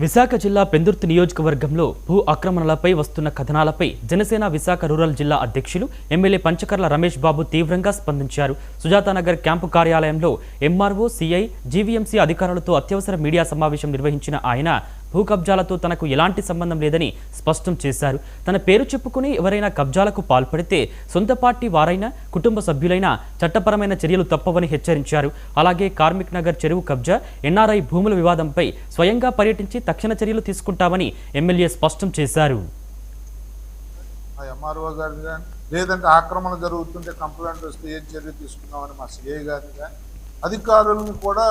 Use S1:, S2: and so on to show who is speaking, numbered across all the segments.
S1: విశాఖ జిల్లా పెందుర్తి నియోజకవర్గంలో భూ ఆక్రమణలపై వస్తున్న కథనాలపై జనసేన విశాఖ రూరల్ జిల్లా అధ్యక్షులు ఎమ్మెల్యే పంచకర్ల రమేష్ బాబు తీవ్రంగా స్పందించారు. సుజాతానగర్ క్యాంపు కార్యాలయంలో ఎంఆర్ఓ, సిఐ, జీవీఎంసీ అధికారులతో అత్యవసర మీడియా సమావేశం నిర్వహించిన ఆయన భూ కబ్జాలతో తనకు ఎలాంటి సంబంధం లేదని స్పష్టం చేశారు. తన పేరు చెప్పుకుని ఎవరైనా కబ్జాలకు పాల్పడితే సొంత పార్టీ వారైనా కుటుంబ సభ్యులైనా చట్టపరమైన చర్యలు తప్పవని హెచ్చరించారు. అలాగే కార్మిక్ నగర్ చెరువు కబ్జా, ఎన్ఆర్ఐ భూముల వివాదంపై స్వయంగా పర్యటించి తక్షణ చర్యలు తీసుకుంటామని ఎమ్మెల్యే స్పష్టం చేశారు.
S2: ఎంఆర్ఓ గారిని కానీ లేదంటే ఆక్రమణ జరుగుతుంటే కంప్లైంట్ వస్తే ఏం చర్య తీసుకున్నామని మా సిఐ గారిని కానీ అధికారులను కూడా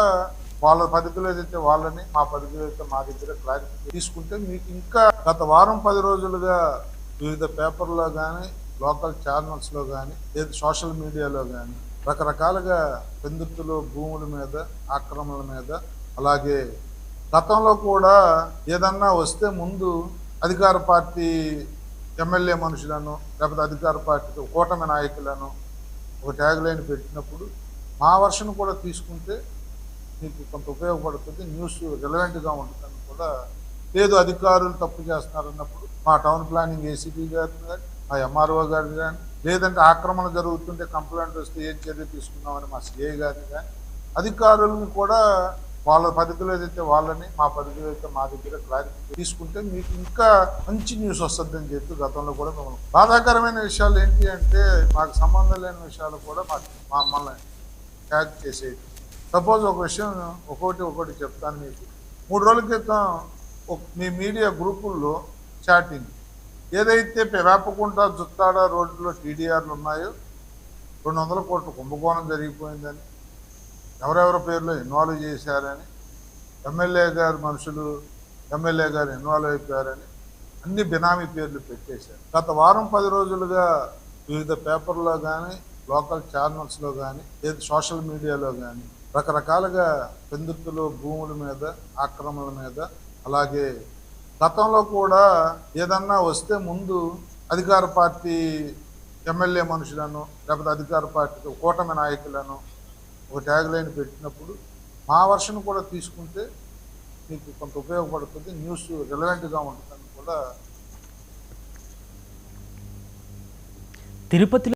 S2: వాళ్ళ పరిధిలో ఏదైతే వాళ్ళని, మా పరిధిలో అయితే మా దగ్గర క్లారిఫికేషన్ తీసుకుంటే మీకు ఇంకా గత వారం 10 రోజులుగా వివిధ పేపర్లో కానీ లోకల్ ఛానల్స్లో కానీ లేదా సోషల్ మీడియాలో కానీ రకరకాలుగా పెందుర్తిలో భూముల మీద, ఆక్రమణల మీద, అలాగే గతంలో కూడా ఏదన్నా వస్తే ముందు అధికార పార్టీ ఎమ్మెల్యే మనుషులను లేకపోతే అధికార పార్టీ కూటమి నాయకులను ఒక ట్యాగ్ లైన్ పెట్టినప్పుడు మా వర్షన్ కూడా తీసుకుంటే మీకు కొంత ఉపయోగపడుతుంది, న్యూస్ రిలవెంట్గా ఉంటుందని కూడా. లేదు అధికారులు తప్పు చేస్తున్నారన్నప్పుడు మా టౌన్ ప్లానింగ్ ఏసీపీ గారిని కానీ మా ఎంఆర్ఓ గారిని కానీ లేదంటే ఆక్రమణ జరుగుతుంటే కంప్లైంట్ వస్తే ఏం చర్య తీసుకున్నామని మా సిఐ గారిని కానీ అధికారులను కూడా వాళ్ళ పరిధిలో ఏదైతే వాళ్ళని, మా పరిధిలో అయితే మా దగ్గర క్లారిఫికేషన్ తీసుకుంటే మీకు ఇంకా మంచి న్యూస్ వస్తుందని చెప్పి గతంలో కూడా మేము బాధాకరమైన విషయాలు ఏంటి అంటే మాకు సంబంధం లేని విషయాలు కూడా మమ్మల్ని ట్యాగ్ చేసేది. సపోజ్ ఒక విషయం ఒకటి చెప్తాను మీకు. 3 రోజుల క్రితం మీ మీడియా గ్రూపుల్లో చాటింగ్ ఏదైతే వేపకుంట జుత్తాడ రోడ్లో టీడీఆర్లు ఉన్నాయో 200 కోట్ల కుంభకోణం జరిగిపోయిందని, ఎవరెవరి పేర్లు ఇన్వాల్వ్ చేశారని, ఎమ్మెల్యే గారు మనుషులు ఎమ్మెల్యే గారు ఇన్వాల్వ్ అయిపోయారని అన్ని బినామీ పేర్లు పెట్టేశారు. గత వారం 10 రోజులుగా వివిధ పేపర్లో కానీ లోకల్ ఛానల్స్లో కానీ లేదా సోషల్ మీడియాలో కానీ రకరకాలుగా పెందుర్తిలో భూముల మీద, ఆక్రమణల మీద, అలాగే గతంలో కూడా ఏదన్నా వస్తే ముందు అధికార పార్టీ ఎమ్మెల్యే మనుషులను లేకపోతే అధికార పార్టీ కూటమి నాయకులను ఒక ట్యాగ్ లైన్ పెట్టినప్పుడు మా వర్షన్ కూడా తీసుకుంటే మీకు కొంత ఉపయోగపడుతుంది, న్యూస్ రిలవెంట్గా ఉంటుందని కూడా.
S1: తిరుపతిలో